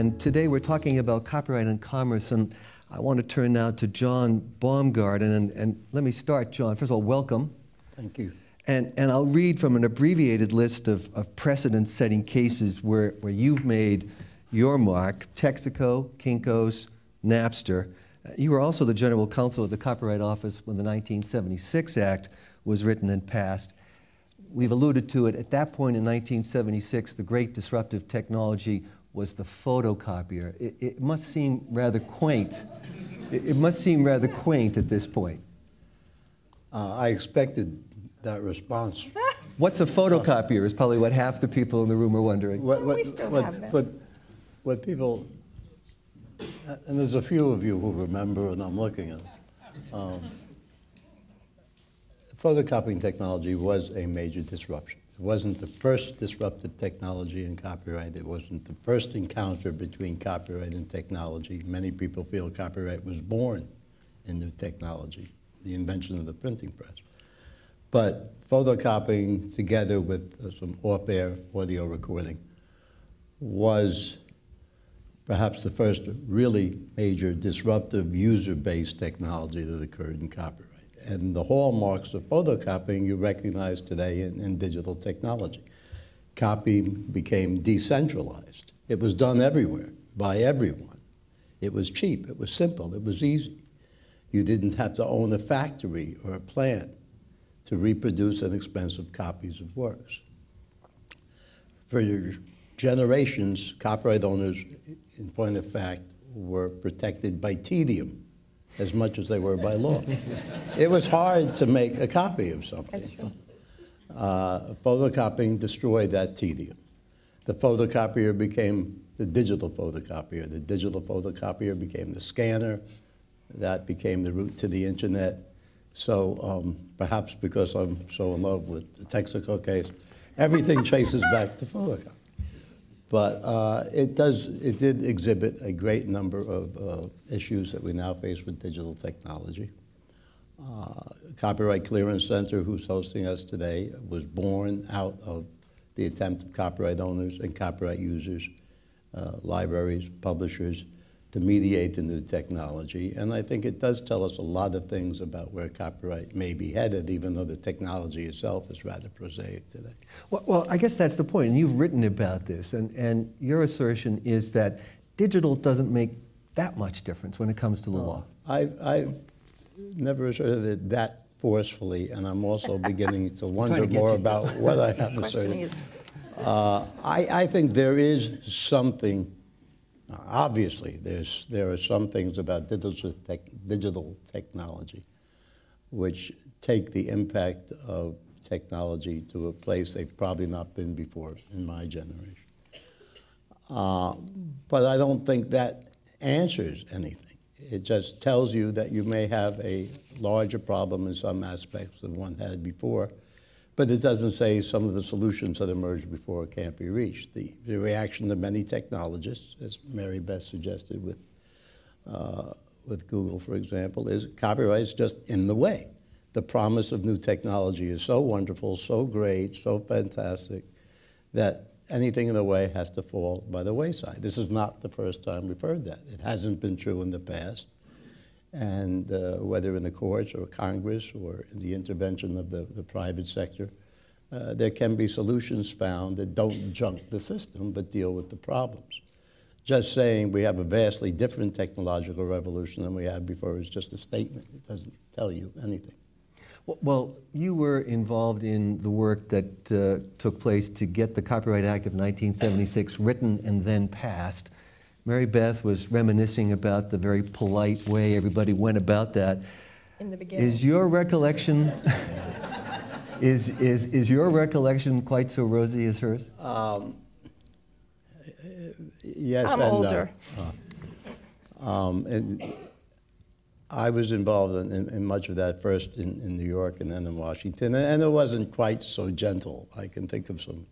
And today we're talking about copyright and commerce, and I want to turn now to John Baumgarten. And let me start, John. First of all, welcome. Thank you. And I'll read from an abbreviated list of precedent-setting cases where you've made your mark: Texaco, Kinko's, Napster. You were also the general counsel of the Copyright Office when the 1976 Act was written and passed. We've alluded to it. At that point in 1976, the great disruptive technology was the photocopier. It must seem rather quaint. It must seem rather quaint at this point. I expected that response. What's a photocopier is probably what half the people in the room are wondering. We still have them. What people, and there's a few of you who remember, and I'm looking at it. Photocopying technology was a major disruption. It wasn't the first disruptive technology in copyright. It wasn't the first encounter between copyright and technology. Many people feel copyright was born in new technology, the invention of the printing press. But photocopying, together with some off-air audio recording, was perhaps the first really major disruptive user-based technology that occurred in copyright. And the hallmarks of photocopying you recognize today in digital technology. Copying became decentralized. It was done everywhere, by everyone. It was cheap, it was simple, it was easy. You didn't have to own a factory or a plant to reproduce inexpensive copies of works. For generations, copyright owners, in point of fact, were protected by tedium as much as they were by law. It was hard to make a copy of something. That's true. Photocopying destroyed that tedium. The photocopier became the digital photocopier. The digital photocopier became the scanner. That became the route to the internet. So perhaps because I'm so in love with the Texaco case, everything traces back to photocopy. But it did exhibit a great number of issues that we now face with digital technology. Copyright Clearance Center, who's hosting us today, was born out of the attempt of copyright owners and copyright users, libraries, publishers, to mediate the new technology. And I think it does tell us a lot of things about where copyright may be headed, even though the technology itself is rather prosaic today. Well, I guess that's the point, and you've written about this, and your assertion is that digital doesn't make that much difference when it comes to the law. I've never asserted it that forcefully, and I'm also beginning to wonder more about what I have asserted. I think there is something. Obviously, there are some things about digital technology which take the impact of technology to a place they've probably not been before in my generation. But I don't think that answers anything. It just tells you that you may have a larger problem in some aspects than one had before, but it doesn't say some of the solutions that emerged before can't be reached. The reaction of many technologists, as Mary Beth suggested with Google, for example, is copyright is just in the way. The promise of new technology is so wonderful, so great, so fantastic, that anything in the way has to fall by the wayside. This is not the first time we've heard that. It hasn't been true in the past. And whether in the courts or Congress or in the intervention of the private sector, there can be solutions found that don't junk the system but deal with the problems. Just saying we have a vastly different technological revolution than we had before is just a statement. It doesn't tell you anything. Well, you were involved in the work that took place to get the Copyright Act of 1976 written and then passed. Mary Beth was reminiscing about the very polite way everybody went about that. In the beginning. Is your recollection is your recollection quite so rosy as hers? Yes, I'm older. And I was involved in much of that, first in New York and then in Washington, and it wasn't quite so gentle. I can think of some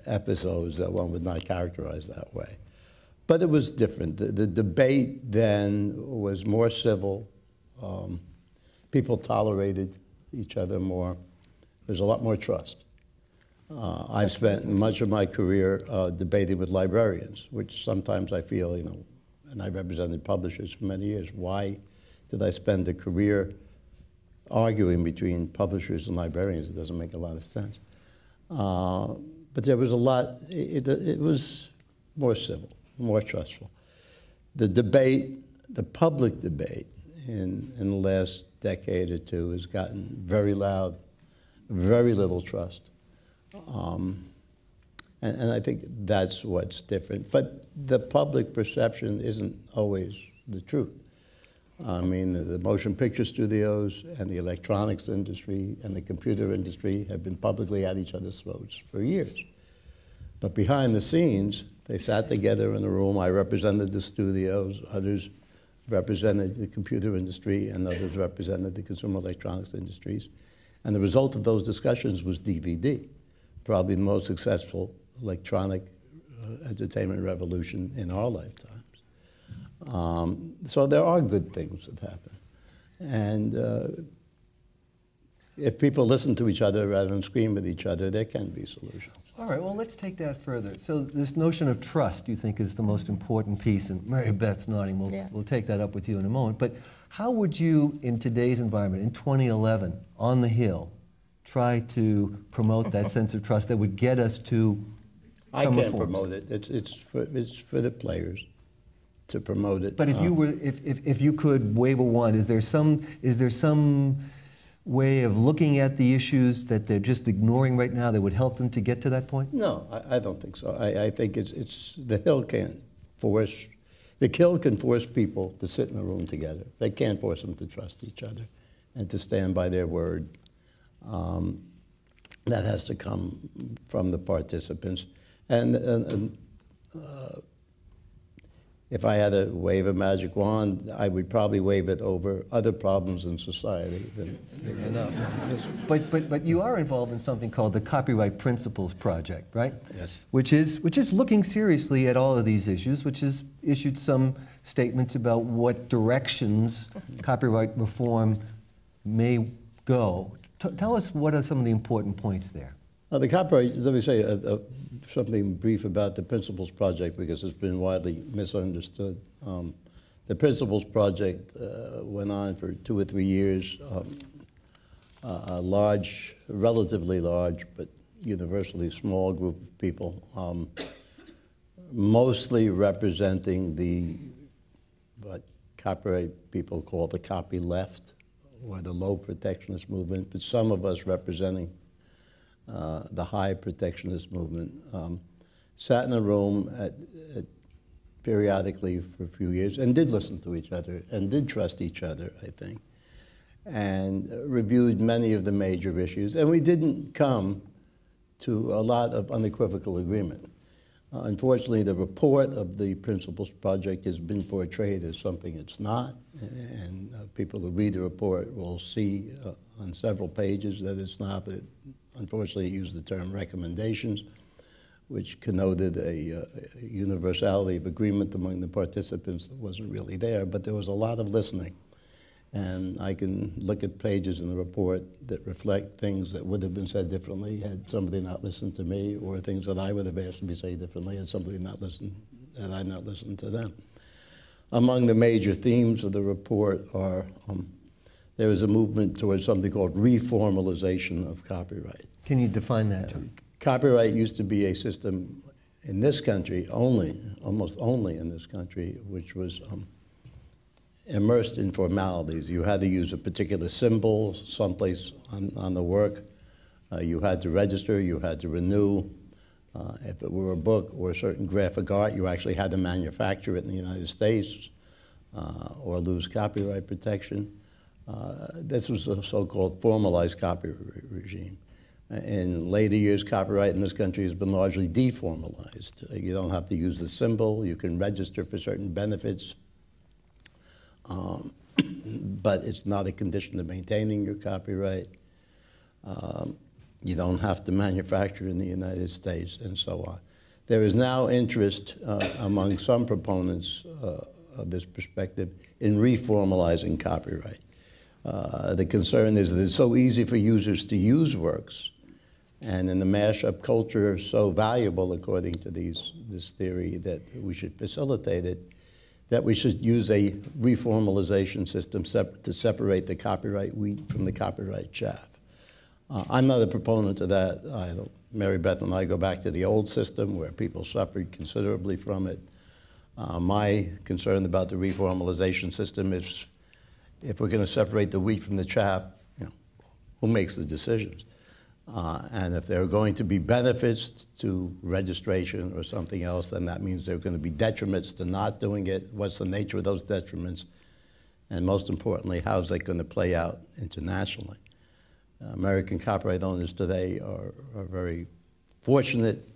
episodes that one would not characterize that way. But it was different. The debate then was more civil. People tolerated each other more. There's a lot more trust. I've spent much of my career debating with librarians, which sometimes I feel, and I represented publishers for many years. Why did I spend a career arguing between publishers and librarians? It doesn't make a lot of sense. But there was a lot, it was more civil, more trustful. The debate, the public debate in the last decade or two has gotten very loud, very little trust. And I think that's what's different. But the public perception isn't always the truth. I mean, the motion picture studios and the electronics industry and the computer industry have been publicly at each other's throats for years. But behind the scenes, they sat together in a room. I represented the studios, others represented the computer industry, and others represented the consumer electronics industries. And the result of those discussions was DVD, probably the most successful electronic entertainment revolution in our lifetimes. So there are good things that happen. And if people listen to each other rather than scream at each other, there can be solutions. All right, well, let's take that further. So this notion of trust, you think, is the most important piece, and Mary Beth's nodding. We'll take that up with you in a moment. But how would you, in today's environment, in 2011, on the Hill, try to promote that sense of trust that would get us to I some can't reforms? promote it. It's for the players to promote it. But if you were, if you could wave a wand, is there some way of looking at the issues that they're just ignoring right now that would help them to get to that point? No, I don't think so. I think it's the Hill can't force, the Hill can force people to sit in a room together. They can't force them to trust each other and to stand by their word. That has to come from the participants. And if I had to wave a magic wand, I would probably wave it over other problems in society. Enough. But you are involved in something called the Copyright Principles Project, right? Yes. Which is looking seriously at all of these issues, which has issued some statements about what directions copyright reform may go. Tell us what are some of the important points there. The copyright, let me say something brief about the Principles Project because it's been widely misunderstood. The Principles Project went on for 2 or 3 years. A large, relatively large, but universally small group of people, mostly representing what copyright people call the copy left, or the low protectionist movement, but some of us representing the high protectionist movement, sat in a room periodically for a few years and did listen to each other and did trust each other, I think, and reviewed many of the major issues. And we didn't come to a lot of unequivocal agreement. Unfortunately, the report of the Principles Project has been portrayed as something it's not, and people who read the report will see on several pages that it's not, but unfortunately it used the term recommendations, which connoted a universality of agreement among the participants that wasn't really there, but there was a lot of listening. And I can look at pages in the report that reflect things that would have been said differently had somebody not listened to me, or things that I would have asked to be said differently had somebody not listened, had I not listened to them. Among the major themes of the report are there is a movement towards something called reformalization of copyright. Can you define that? Copyright used to be a system in this country almost only in this country, which was immersed in formalities. You had to use a particular symbol someplace on the work. You had to register, you had to renew. If it were a book or a certain graphic art, you actually had to manufacture it in the United States or lose copyright protection. This was a so-called formalized copyright regime. In later years, copyright in this country has been largely deformalized. You don't have to use the symbol. You can register for certain benefits. But it's not a condition of maintaining your copyright. You don't have to manufacture in the United States, and so on. There is now interest among some proponents of this perspective in reformalizing copyright. The concern is that it's so easy for users to use works And in the mashup culture so valuable, according to this theory, that we should facilitate it, that we should use a reformalization system to separate the copyright wheat from the copyright chaff. I'm not a proponent of that either. Mary Beth and I go back to the old system where people suffered considerably from it. My concern about the reformalization system is if we're going to separate the wheat from the chaff, who makes the decisions? And if there are going to be benefits to registration or something else, then that means there are going to be detriments to not doing it. What's the nature of those detriments? And most importantly, how's that going to play out internationally? American copyright owners today are very fortunate.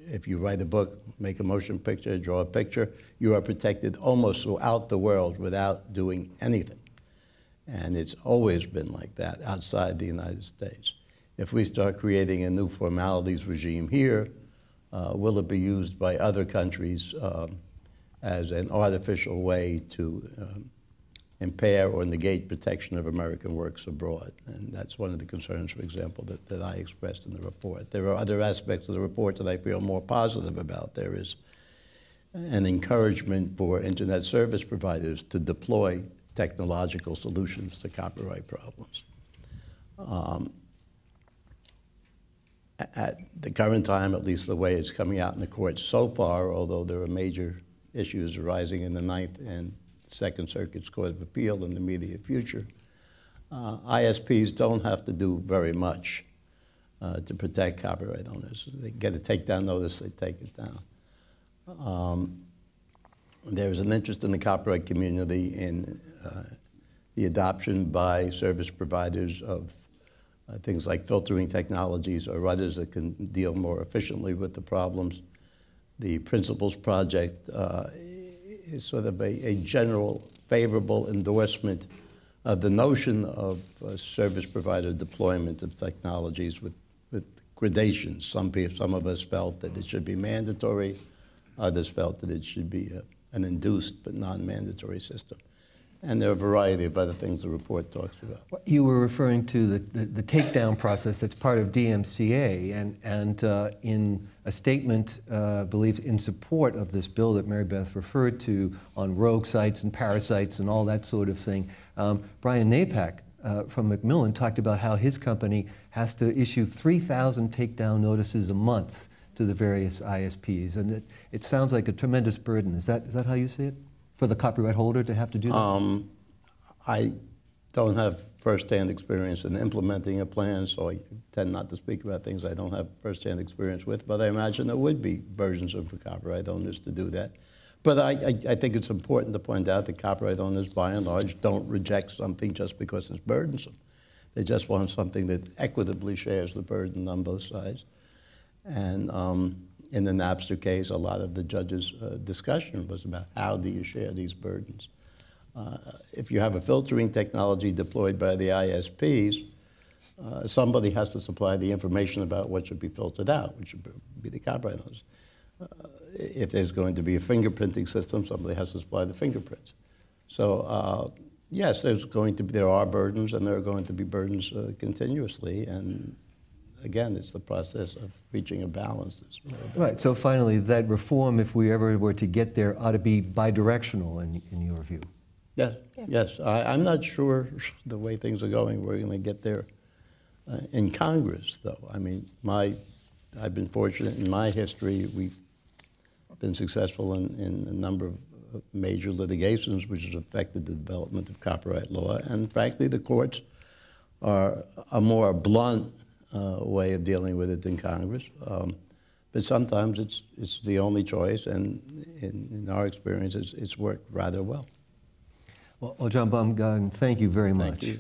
If you write a book, make a motion picture, draw a picture, you are protected almost throughout the world without doing anything. And it's always been like that outside the United States. If we start creating a new formalities regime here, will it be used by other countries as an artificial way to impair or negate protection of American works abroad? And that's one of the concerns, for example, that I expressed in the report. There are other aspects of the report that I feel more positive about. There is an encouragement for internet service providers to deploy technological solutions to copyright problems. At the current time, at least the way it's coming out in the courts so far, although there are major issues arising in the Ninth and Second Circuit's Court of Appeal in the immediate future, ISPs don't have to do very much to protect copyright owners. They get a takedown notice, they take it down. There's an interest in the copyright community in the adoption by service providers of things like filtering technologies or others that can deal more efficiently with the problems. The Principles Project is sort of a general favorable endorsement of the notion of service provider deployment of technologies with gradations. Some of us felt that it should be mandatory. Others felt that it should be an induced but non-mandatory system. And there are a variety of other things the report talks about. You were referring to the takedown process that's part of DMCA, and in a statement, I believe, in support of this bill that Mary Beth referred to on rogue sites and parasites and all that sort of thing, Brian Napak from Macmillan talked about how his company has to issue 3,000 takedown notices a month to the various ISPs, and it sounds like a tremendous burden. Is that how you see it? For the copyright holder to have to do that? I don't have first-hand experience in implementing a plan, so I tend not to speak about things I don't have first-hand experience with, but I imagine it would be burdensome for copyright owners to do that. But I think it's important to point out that copyright owners, by and large, don't reject something just because it's burdensome. They just want something that equitably shares the burden on both sides. And in the Napster case, a lot of the judge's discussion was about how do you share these burdens. If you have a filtering technology deployed by the ISPs, somebody has to supply the information about what should be filtered out, which should be the copyright owners. If there's going to be a fingerprinting system, somebody has to supply the fingerprints. So yes, there are burdens, and there are going to be burdens continuously, and again, it's the process of reaching a balance. Right, so finally, that reform, if we ever were to get there, ought to be bidirectional in your view. Yes, yeah. Yes. I'm not sure the way things are going, we're going to get there in Congress, though. I mean, I've been fortunate in my history. We've been successful in a number of major litigations, which has affected the development of copyright law. And frankly, the courts are a more blunt way of dealing with it than Congress. But sometimes it's the only choice, and in our experience, it's worked rather well. Well, John Baumgarten, thank you very much. Thank you.